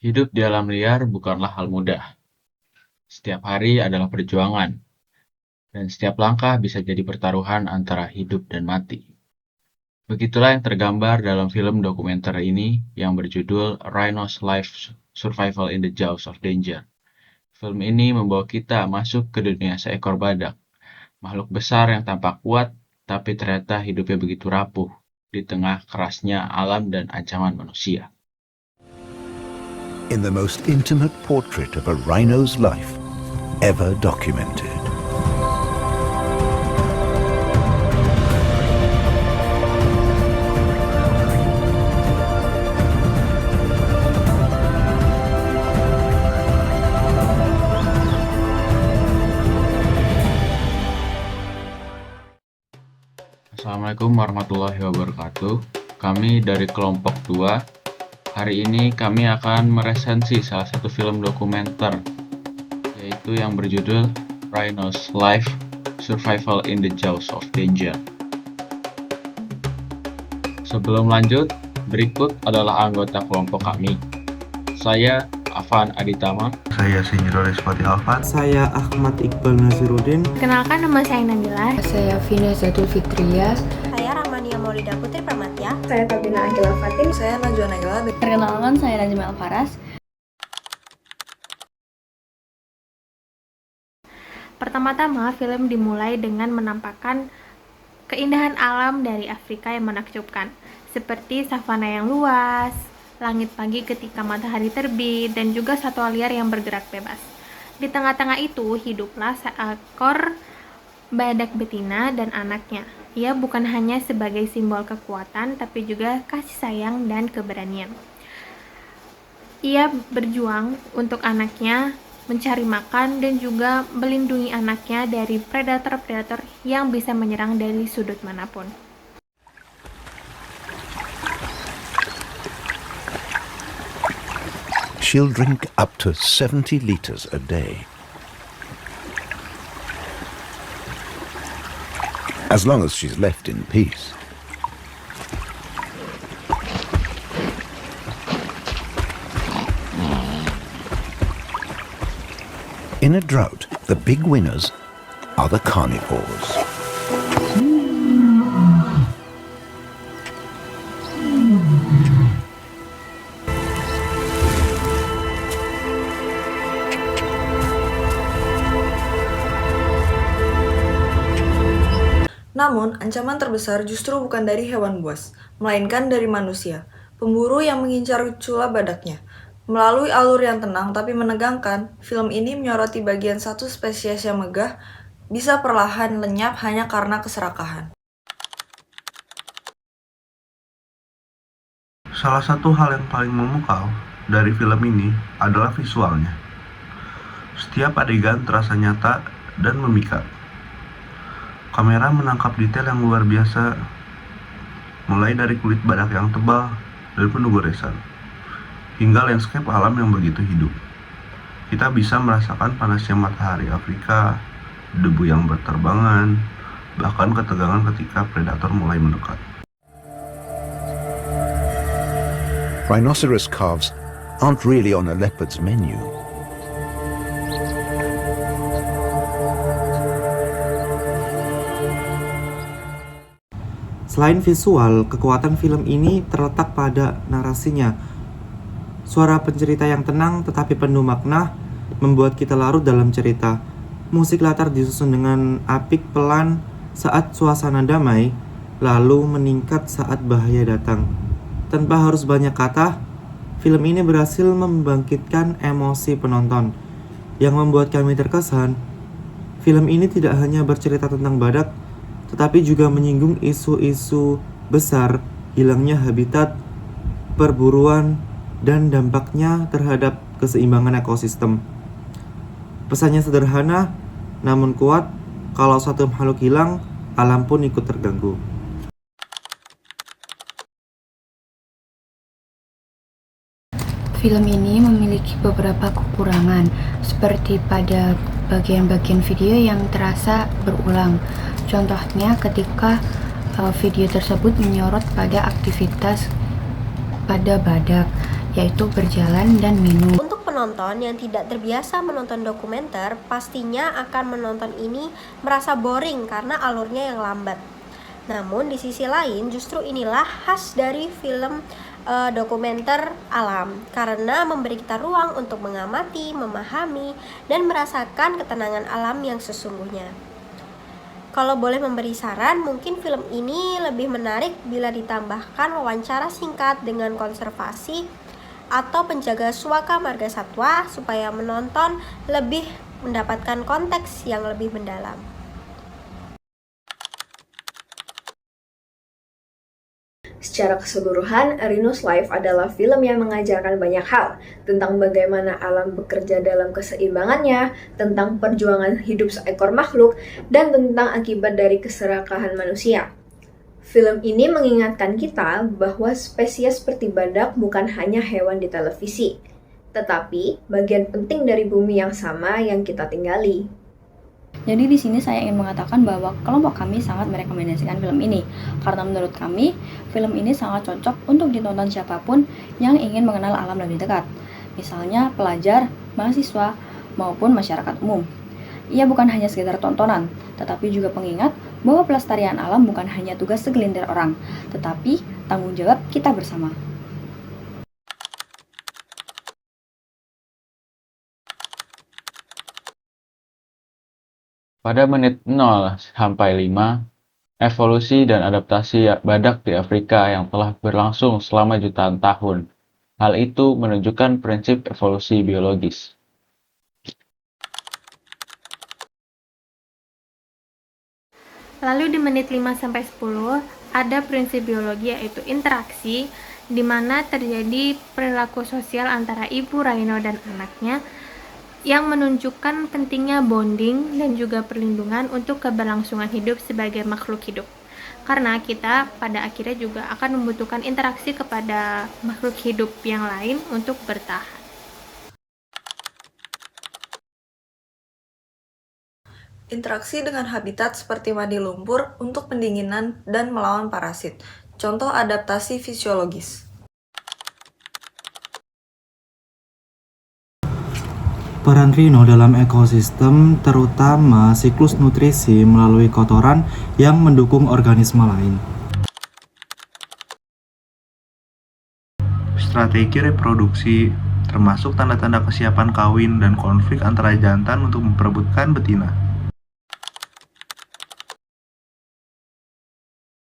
Hidup di alam liar bukanlah hal mudah. Setiap hari adalah perjuangan, dan setiap langkah bisa jadi pertaruhan antara hidup dan mati. Begitulah yang tergambar dalam film dokumenter ini yang berjudul Rhino's Life Survival in the Jaws of Danger. Film ini membawa kita masuk ke dunia seekor badak, makhluk besar yang tampak kuat, tapi ternyata hidupnya begitu rapuh di tengah kerasnya alam dan ancaman manusia. In the most intimate portrait of a rhino's life ever documented. Assalamualaikum warahmatullahi wabarakatuh. Kami dari kelompok 2. Hari ini kami akan meresensi salah satu film dokumenter, yaitu yang berjudul Rhino's Life Survival in the Jaws of Danger. Sebelum lanjut, berikut adalah anggota kelompok kami. Saya Afan Aditama. Saya Sinjiro Respati Alvan. Saya Ahmad Iqbal Naziruddin. Kenalkan, nama saya Nabila. Saya Vina Zatul Fitria. Saya Rahmania Maulida Putri Pramatya. Saya Tabina Akila Fatin. Saya Najwa Nagila. Perkenalkan, saya Najma Alfaras. Pertama-tama, film dimulai dengan menampakkan keindahan alam dari Afrika yang menakjubkan, seperti savana yang luas, langit pagi ketika matahari terbit, dan juga satwa liar yang bergerak bebas. Di tengah-tengah itu, hiduplah seekor badak betina dan anaknya. Ia bukan hanya sebagai simbol kekuatan, tapi juga kasih sayang dan keberanian. Ia berjuang untuk anaknya, mencari makan, dan juga melindungi anaknya dari predator-predator yang bisa menyerang dari sudut manapun. She'll drink up to 70 liters a day. As long as she's left in peace. In a drought, the big winners are the carnivores. Namun, ancaman terbesar justru bukan dari hewan buas, melainkan dari manusia, pemburu yang mengincar cula badaknya. Melalui alur yang tenang tapi menegangkan, film ini menyoroti bagian satu spesies yang megah bisa perlahan lenyap hanya karena keserakahan. Salah satu hal yang paling memukau dari film ini adalah visualnya. Setiap adegan terasa nyata dan memikat. Kamera menangkap detail yang luar biasa, mulai dari kulit badak yang tebal dan penuh goresan, hingga landscape alam yang begitu hidup. Kita bisa merasakan panasnya matahari Afrika, debu yang berterbangan, bahkan ketegangan ketika predator mulai mendekat. Rhinoceros calves aren't really on a leopard's menu. Selain visual, kekuatan film ini terletak pada narasinya. Suara pencerita yang tenang tetapi penuh makna membuat kita larut dalam cerita. Musik latar disusun dengan apik pelan saat suasana damai, lalu meningkat saat bahaya datang. Tanpa harus banyak kata, film ini berhasil membangkitkan emosi penonton yang membuat kami terkesan. Film ini tidak hanya bercerita tentang badak, tetapi juga menyinggung isu-isu besar, hilangnya habitat, perburuan, dan dampaknya terhadap keseimbangan ekosistem. Pesannya sederhana, namun kuat. Kalau satu makhluk hilang, alam pun ikut terganggu. Film ini memiliki beberapa kekurangan, seperti pada bagian-bagian video yang terasa berulang. Contohnya ketika video tersebut menyorot pada aktivitas pada badak yaitu berjalan dan minum. Untuk penonton yang tidak terbiasa menonton dokumenter, pastinya akan menonton ini merasa boring karena alurnya yang lambat. Namun di sisi lain justru inilah khas dari film dokumenter alam karena memberi kita ruang untuk mengamati, memahami, dan merasakan ketenangan alam yang sesungguhnya. Kalau boleh memberi saran, mungkin film ini lebih menarik bila ditambahkan wawancara singkat dengan konservasi atau penjaga suaka marga satwa supaya menonton lebih mendapatkan konteks yang lebih mendalam. Secara keseluruhan, Rhino's Life adalah film yang mengajarkan banyak hal tentang bagaimana alam bekerja dalam keseimbangannya, tentang perjuangan hidup seekor makhluk, dan tentang akibat dari keserakahan manusia. Film ini mengingatkan kita bahwa spesies seperti badak bukan hanya hewan di televisi, tetapi bagian penting dari bumi yang sama yang kita tinggali. Jadi di sini saya ingin mengatakan bahwa kelompok kami sangat merekomendasikan film ini karena menurut kami film ini sangat cocok untuk ditonton siapapun yang ingin mengenal alam lebih dekat. Misalnya pelajar, mahasiswa, maupun masyarakat umum. Ia bukan hanya sekedar tontonan, tetapi juga pengingat bahwa pelestarian alam bukan hanya tugas segelintir orang, tetapi tanggung jawab kita bersama. Pada menit 0 sampai 5, evolusi dan adaptasi badak di Afrika yang telah berlangsung selama jutaan tahun. Hal itu menunjukkan prinsip evolusi biologis. Lalu di menit 5 sampai 10 ada prinsip biologi yaitu interaksi di mana terjadi perilaku sosial antara ibu rhino dan anaknya yang menunjukkan pentingnya bonding dan juga perlindungan untuk keberlangsungan hidup sebagai makhluk hidup. Karena kita pada akhirnya juga akan membutuhkan interaksi kepada makhluk hidup yang lain untuk bertahan. Interaksi dengan habitat seperti mandi lumpur untuk pendinginan dan melawan parasit. Contoh adaptasi fisiologis. Peran rhino dalam ekosistem terutama siklus nutrisi melalui kotoran yang mendukung organisme lain. Strategi reproduksi termasuk tanda-tanda kesiapan kawin dan konflik antara jantan untuk memperebutkan betina.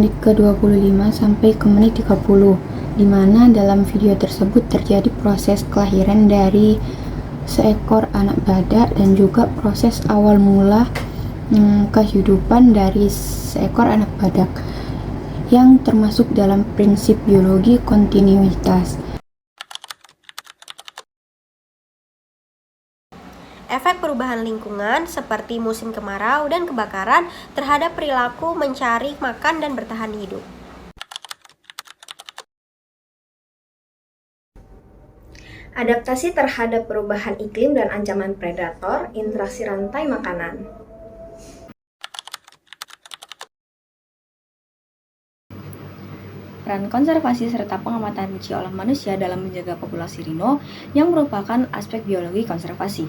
Menit ke-25 sampai ke menit 30, di mana dalam video tersebut terjadi proses kelahiran dari seekor anak badak dan juga proses awal mula kehidupan dari seekor anak badak yang termasuk dalam prinsip biologi kontinuitas. Efek perubahan lingkungan seperti musim kemarau dan kebakaran terhadap perilaku mencari makan dan bertahan hidup. Adaptasi terhadap perubahan iklim dan ancaman predator, interaksi rantai makanan. Peran konservasi serta pengamatan kecil oleh manusia dalam menjaga populasi rhino yang merupakan aspek biologi konservasi.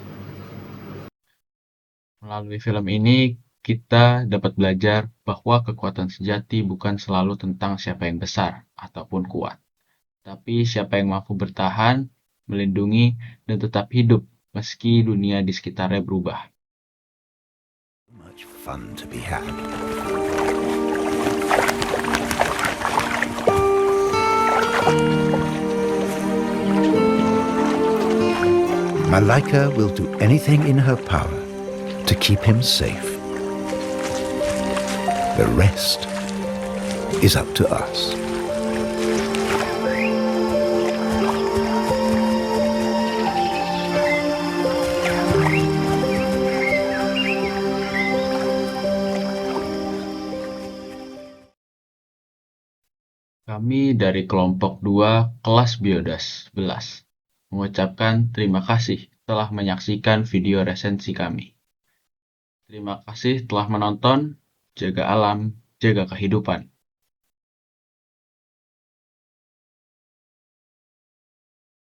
Melalui film ini, kita dapat belajar bahwa kekuatan sejati bukan selalu tentang siapa yang besar ataupun kuat, tapi siapa yang mampu bertahan, melindungi, dan tetap hidup meski dunia di sekitarnya berubah. Much fun to be had. Malaika will do anything in her power to keep him safe. The rest is up to us. Kami dari kelompok 2 kelas Biodas 11 mengucapkan terima kasih telah menyaksikan video resensi kami. Terima kasih telah menonton. Jaga alam, jaga kehidupan.